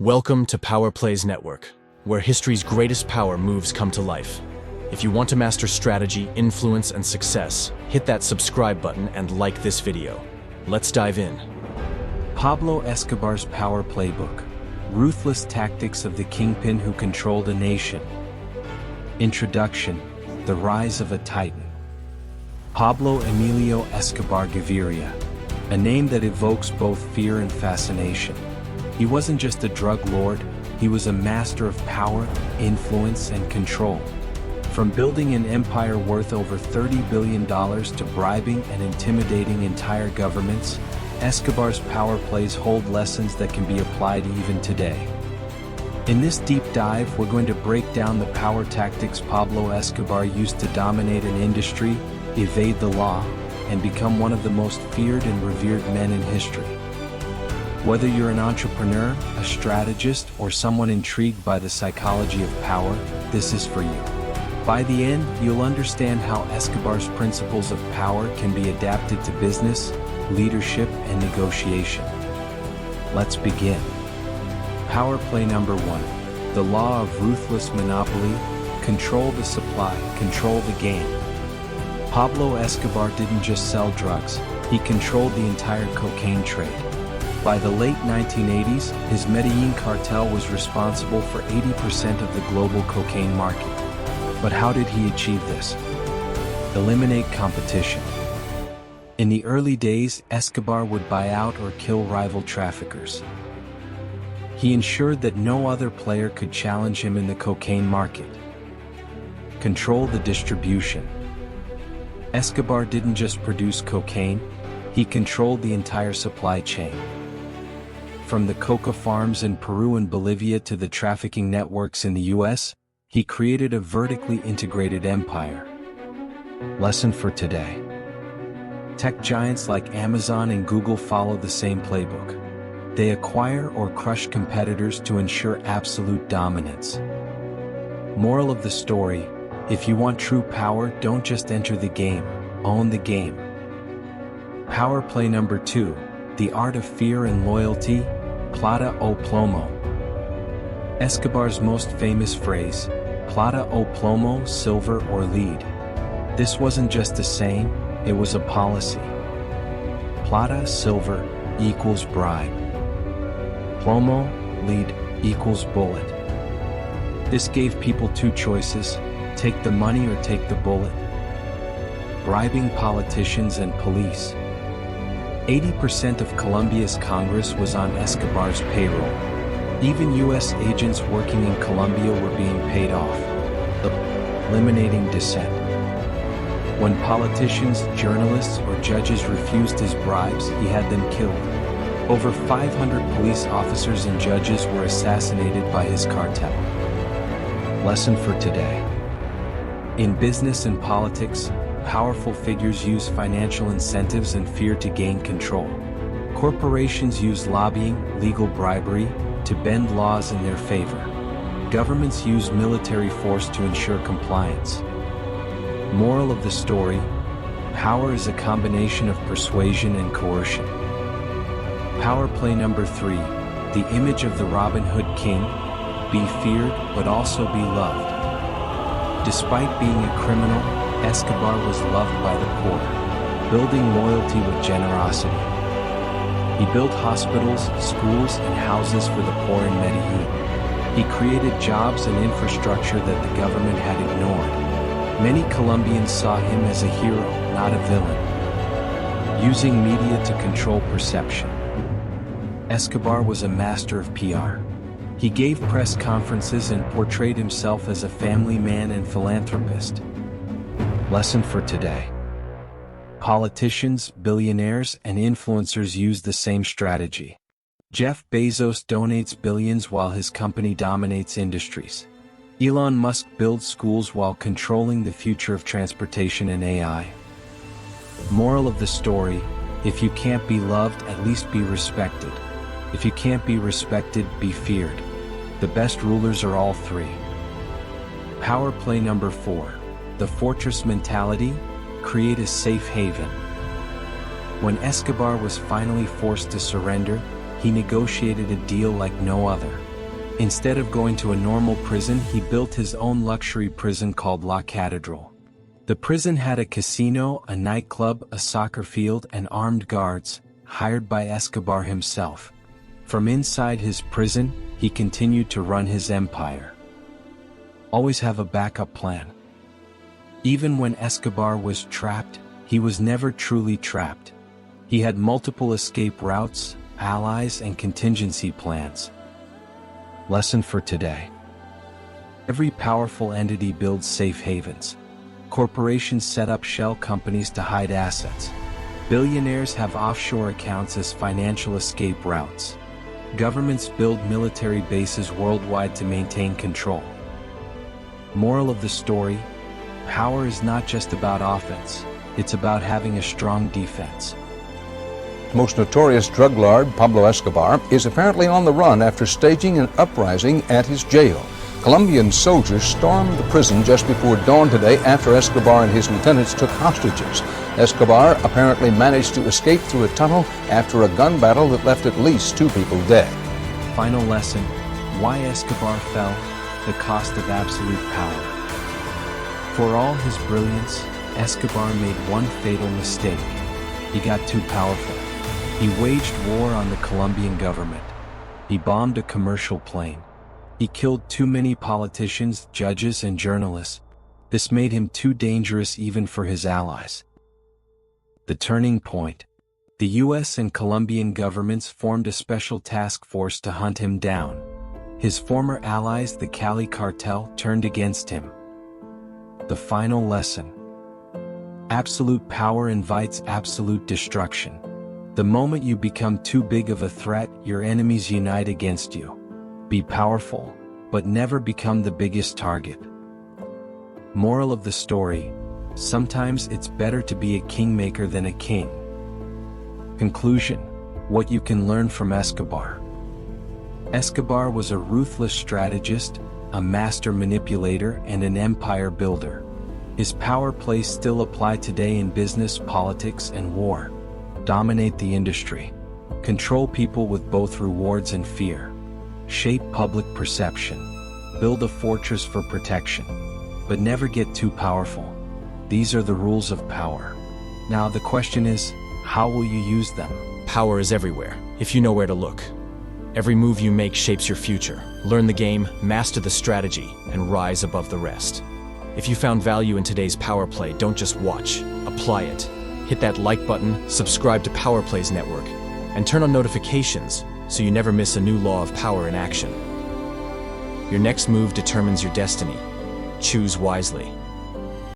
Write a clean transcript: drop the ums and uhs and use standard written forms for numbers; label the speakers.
Speaker 1: Welcome to Power Plays Network, where history's greatest power moves come to life. If you want to master strategy, influence, and success, hit that subscribe button and like this video. Let's dive in.
Speaker 2: Pablo Escobar's Power Playbook. Ruthless tactics of the kingpin who controlled a nation. Introduction: The rise of a titan. Pablo Emilio Escobar Gaviria, a name that evokes both fear and fascination. He wasn't just a drug lord, he was a master of power, influence, and control. From building an empire worth over $30 billion to bribing and intimidating entire governments, Escobar's power plays hold lessons that can be applied even today. In this deep dive, we're going to break down the power tactics Pablo Escobar used to dominate an industry, evade the law, and become one of the most feared and revered men in history. Whether you're an entrepreneur, a strategist, or someone intrigued by the psychology of power, this is for you. By the end, you'll understand how Escobar's principles of power can be adapted to business, leadership, and negotiation. Let's begin. Power play number 1. The law of ruthless monopoly. Control the supply, control the game. Pablo Escobar didn't just sell drugs, he controlled the entire cocaine trade. By the late 1980s, his Medellin cartel was responsible for 80% of the global cocaine market. But how did he achieve this? Eliminate competition. In the early days, Escobar would buy out or kill rival traffickers. He ensured that no other player could challenge him in the cocaine market. Control the distribution. Escobar didn't just produce cocaine, he controlled the entire supply chain. From the coca farms in Peru and Bolivia to the trafficking networks in the US, he created a vertically integrated empire. Lesson for today. Tech giants like Amazon and Google follow the same playbook. They acquire or crush competitors to ensure absolute dominance. Moral of the story: if you want true power, don't just enter the game, own the game. Power play number 2. The art of fear and loyalty. Plata o Plomo. Escobar's most famous phrase, Plata o Plomo, silver or lead. This wasn't just a saying, it was a policy. Plata, silver, equals bribe. Plomo, lead, equals bullet. This gave people two choices: take the money or take the bullet. Bribing politicians and police. 80% of Colombia's Congress was on Escobar's payroll. Even US agents working in Colombia were being paid off. Eliminating dissent. When politicians, journalists, or judges refused his bribes, he had them killed. Over 500 police officers and judges were assassinated by his cartel. Lesson for today. In business and politics, powerful figures use financial incentives and fear to gain control. Corporations use lobbying, legal bribery, to bend laws in their favor. Governments use military force to ensure compliance. Moral of the story: power is a combination of persuasion and coercion. Power play number 3. The image of the Robin Hood king. Be feared, but also be loved. Despite being a criminal, Escobar was loved by the poor, building loyalty with generosity. He built hospitals, schools, and houses for the poor in Medellin. He created jobs and infrastructure that the government had ignored. Many Colombians saw him as a hero, not a villain. Using media to control perception. Escobar was a master of PR. He gave press conferences and portrayed himself as a family man and philanthropist. Lesson for today. Politicians, billionaires, and influencers use the same strategy. Jeff Bezos donates billions while his company dominates industries. Elon Musk builds schools while controlling the future of transportation and AI. Moral of the story: if you can't be loved, at least be respected. If you can't be respected, be feared. The best rulers are all three. Power play number 4. The fortress mentality. Create a safe haven. When Escobar was finally forced to surrender, he negotiated a deal like no other. Instead of going to a normal prison, he built his own luxury prison called La Catedral. The prison had a casino, a nightclub, a soccer field, and armed guards, hired by Escobar himself. From inside his prison, he continued to run his empire. Always have a backup plan. Even when Escobar was trapped, he was never truly trapped. He had multiple escape routes, allies, and contingency plans. Lesson for today. Every powerful entity builds safe havens. Corporations set up shell companies to hide assets. Billionaires have offshore accounts as financial escape routes. Governments build military bases worldwide to maintain control. Moral of the story: power is not just about offense, it's about having a strong defense.
Speaker 3: Most notorious drug lord Pablo Escobar is apparently on the run after staging an uprising at his jail. Colombian soldiers stormed the prison just before dawn today after Escobar and his lieutenants took hostages. Escobar apparently managed to escape through a tunnel after a gun battle that left at least 2 people dead.
Speaker 2: Final lesson: why Escobar fell, the cost of absolute power. For all his brilliance, Escobar made one fatal mistake. He got too powerful. He waged war on the Colombian government. He bombed a commercial plane. He killed too many politicians, judges, and journalists. This made him too dangerous even for his allies. The turning point. The US and Colombian governments formed a special task force to hunt him down. His former allies, the Cali cartel, turned against him. The final lesson. Absolute power invites absolute destruction. The moment you become too big of a threat, your enemies unite against you. Be powerful, but never become the biggest target. Moral of the story: sometimes it's better to be a kingmaker than a king. Conclusion: what you can learn from Escobar. Escobar was a ruthless strategist, a master manipulator, and an empire builder. His power plays still apply today in business, politics, and war. Dominate the industry. Control people with both rewards and fear. Shape public perception. Build a fortress for protection. But never get too powerful. These are the rules of power. Now the question is, how will you use them?
Speaker 1: Power is everywhere, if you know where to look. Every move you make shapes your future. Learn the game, master the strategy, and rise above the rest. If you found value in today's Power Play, don't just watch, apply it. Hit that like button, subscribe to Power Play's network, and turn on notifications so you never miss a new law of power in action. Your next move determines your destiny. Choose wisely.